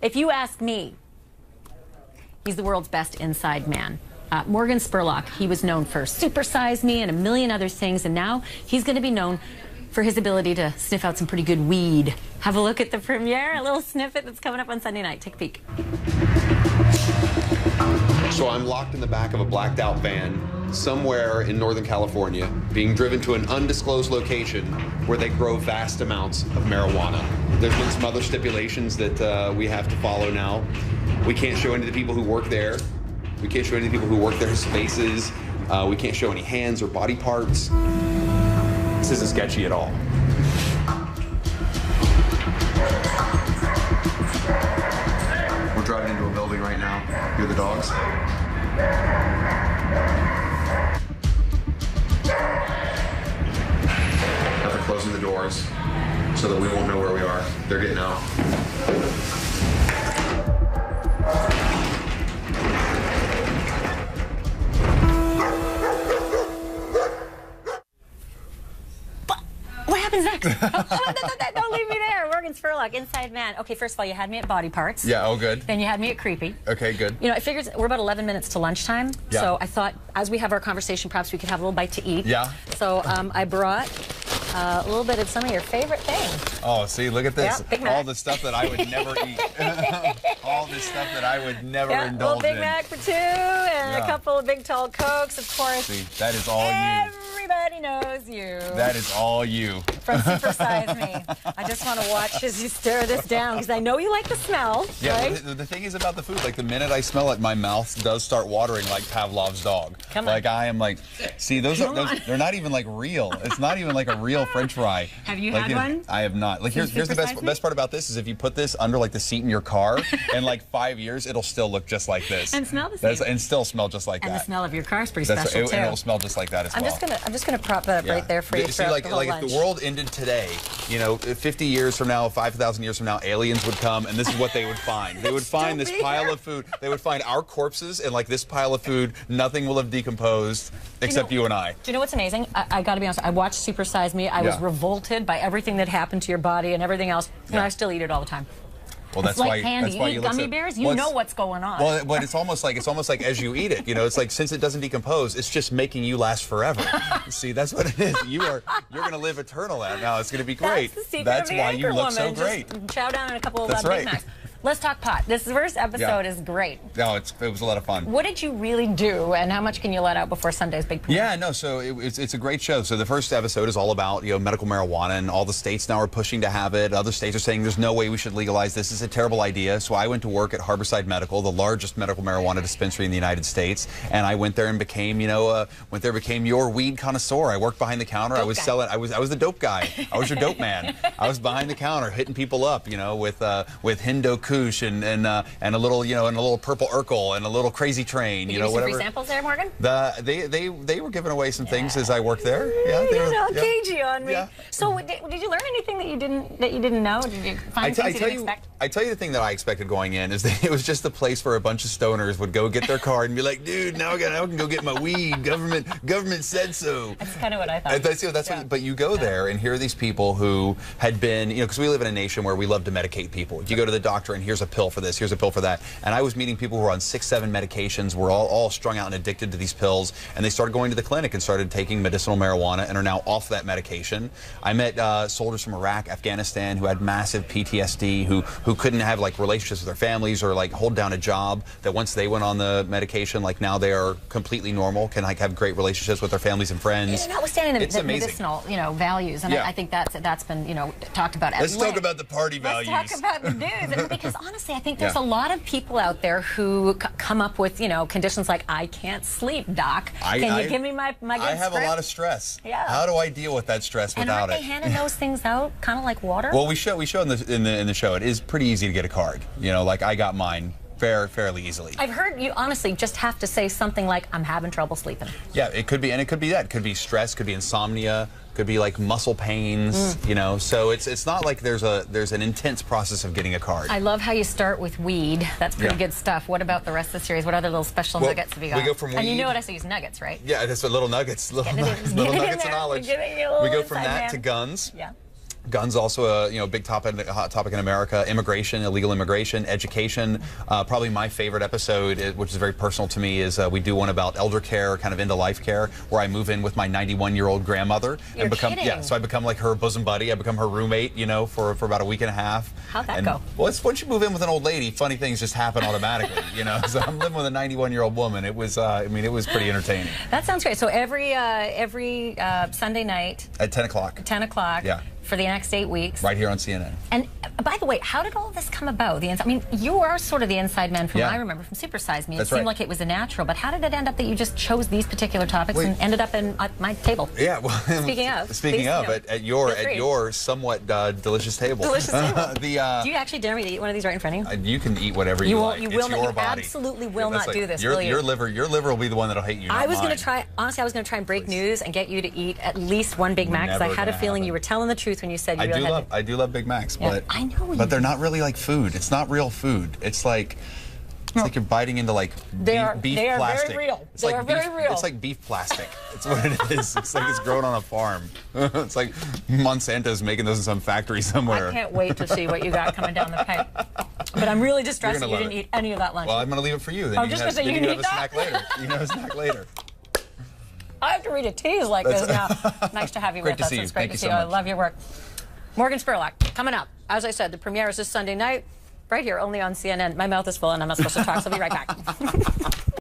If you ask me, he's the world's best inside man. Morgan Spurlock, he was known for Super Size Me and a million other things, and now he's going to be known for his ability to sniff out some pretty good weed. Have a look at the premiere, a little snippet that's coming up on Sunday night. Take a peek. So I'm locked in the back of a blacked out van somewhere in Northern California, being driven to an undisclosed location where they grow vast amounts of marijuana. There's been some other stipulations that we have to follow now. We can't show any of the people who work there. We can't show any of the people who work their spaces. We can't show any hands or body parts. This isn't sketchy at all. We're driving into a building right now. Hear the dogs? Now they're closing the doors so that we won't know where we are. They're getting out. What happens next? Don't leave me there. Morgan Spurlock, inside man. Okay, first of all, you had me at body parts. Yeah, oh good. Then you had me at creepy. Okay, good. You know, I figured we're about 11 minutes to lunchtime. Yeah. So I thought as we have our conversation, perhaps we could have a little bite to eat. Yeah. So I brought a little bit of some of your favorite things. Oh, see, look at this. Yeah, Big Mac. All the stuff that I would never eat. All the stuff that I would never indulge in. A little Big Mac for two and a couple of big tall Cokes, of course. See, that is all you. Everybody knows you. That is all you. From Super Size Me. I just want to watch as you stir this down because I know you like the smell. Yeah, right? the thing is about the food, like the minute I smell it, my mouth does start watering like Pavlov's dog. Come on. Like I am like, see, those they're not even like real. It's not even like a real French fry. Have you like, had one? I have not. Like here's the best part about this is if you put this under like the seat in your car, in like 5 years it'll still look just like this. And smell the same. And still smell just like that. And the smell of your car is pretty special too. And it'll smell just like that as well. I'm just gonna prop that up right there for you. See, like if the world ended today, you know, 50 years from now, 5,000 years from now, aliens would come, and this is what they would find. They would find this pile of food. They would find our corpses, and like this pile of food, nothing will have decomposed except you and I. Do you know what's amazing? I got to be honest. I watched Super Size Me. I was revolted by everything that happened to your body and everything else, and I still eat it all the time. Well, that's like why. candy. That's why you eat gummy bears. You know what's going on. Well, but it's almost like as you eat it. You know, it's like since it doesn't decompose, it's just making you last forever. See, that's what it is. You're going to live eternal now. It's going to be great. That's the secret That's of the why you look woman. so great. Just chow down on a couple of That's Big right. Macs. Let's talk pot. This first episode is great. No, it was a lot of fun. What did you really do, and how much can you let out before Sunday's big premiere? Yeah, no, so it's a great show. So the first episode is all about, you know, medical marijuana, and all the states now are pushing to have it. Other states are saying there's no way we should legalize this. It's a terrible idea. So I went to work at Harborside Medical, the largest medical marijuana dispensary in the United States, and I went there and became, you know, became your weed connoisseur. I worked behind the counter. I was selling. I was the dope guy. I was your dope man. I was behind the counter hitting people up, you know, with Hindo Kush and a little, you know, and a little purple Urkel and a little Crazy Train, you know, whatever. Free samples there, Morgan? They were giving away some things as I worked there. Yeah, they were all cagey on me. Yeah. So did you learn anything that you didn't know? Did you find things you didn't expect? I tell you the thing that I expected going in is that it was just a place where a bunch of stoners would go get their card and be like, dude, now I can go get my weed. Government said so. That's kind of what I thought. But you go there and here are these people who had been, you know, because we live in a nation where we love to medicate people. You go to the doctor and here's a pill for this, here's a pill for that. And I was meeting people who were on 6, 7 medications, were all strung out and addicted to these pills, and they started going to the clinic and started taking medicinal marijuana and are now off that medication. I met soldiers from Iraq, Afghanistan who had massive PTSD, who couldn't have like relationships with their families or like hold down a job, that once they went on the medication, like now they are completely normal, can like have great relationships with their families and friends. Notwithstanding the medicinal, you know, values, and I think that's been, you know, talked about. Let's talk about the party values. Let's talk about the dudes, because honestly, I think there's a lot of people out there who come up with, you know, conditions like, I can't sleep, doc. Can you give me my good I have script? a lot of stress. Yeah. How do I deal with that stress and without aren't they handing those things out kind of like water? Well, we show in the show it is pretty easy to get a card. You know, like I got mine fairly easily. I've heard you honestly just have to say something like, I'm having trouble sleeping. Yeah, it could be, and it could be that. It could be stress, could be insomnia, could be like muscle pains, you know. So it's not like there's an intense process of getting a card. I love how you start with weed. That's pretty good stuff. What about the rest of the series? What other little special nuggets have you got? We go from weed. And you know what I say, use nuggets, right? Yeah, that's what little nuggets, little nuggets of knowledge. We go from that to guns. Yeah. Guns also a big topic, hot topic in America. Immigration, illegal immigration, education. Probably my favorite episode, which is very personal to me, is we do one about elder care, kind of into life care, where I move in with my 91-year-old grandmother You're become kidding. so I become like her bosom buddy. I become her roommate, for about a week and a half. How'd that go? Well, once you move in with an old lady, funny things just happen automatically. So I'm living with a 91-year-old woman. It was it was pretty entertaining. That sounds great. So every Sunday night At 10 o'clock. 10 o'clock. Yeah. For the next 8 weeks. Right here on CNN. And by the way, how did all of this come about? I mean, you are sort of the inside man from what I remember from Super Size Me. It seemed like it was a natural, but how did it end up that you just chose these particular topics and ended up at my table? Yeah, well, Speaking of, at your somewhat delicious table. Delicious table. Do you actually dare me to eat one of these right in front of you? You can eat whatever you like. You will it's not. your You body. absolutely will not do this. Will you? Your liver will be the one that'll hate you. I was going to try. Honestly, I was going to try and break news and get you to eat at least one Big Mac because I had a feeling you were telling the truth when you said you really had to. I do love Big Macs, Yeah, but I know but they're not really like food. It's not real food. It's like you're biting into like beef they are plastic. very real. It's They like are very real. It's like beef plastic. It's what it is. It's like it's grown on a farm. It's like Monsanto's making those in some factory somewhere. I can't wait to see what you got coming down the pipe. But I'm really distressed that you didn't eat any of that lunch. Well, I'm going to leave it for you. Then I'm just going to say you can have eat a that. snack later. You can have a snack later. I have to read a tease like this now. Nice to have you with us. It's great to see you. I love your work. Morgan Spurlock, coming up. As I said, the premiere is this Sunday night, right here, only on CNN. My mouth is full and I'm not supposed to talk, so I'll be right back.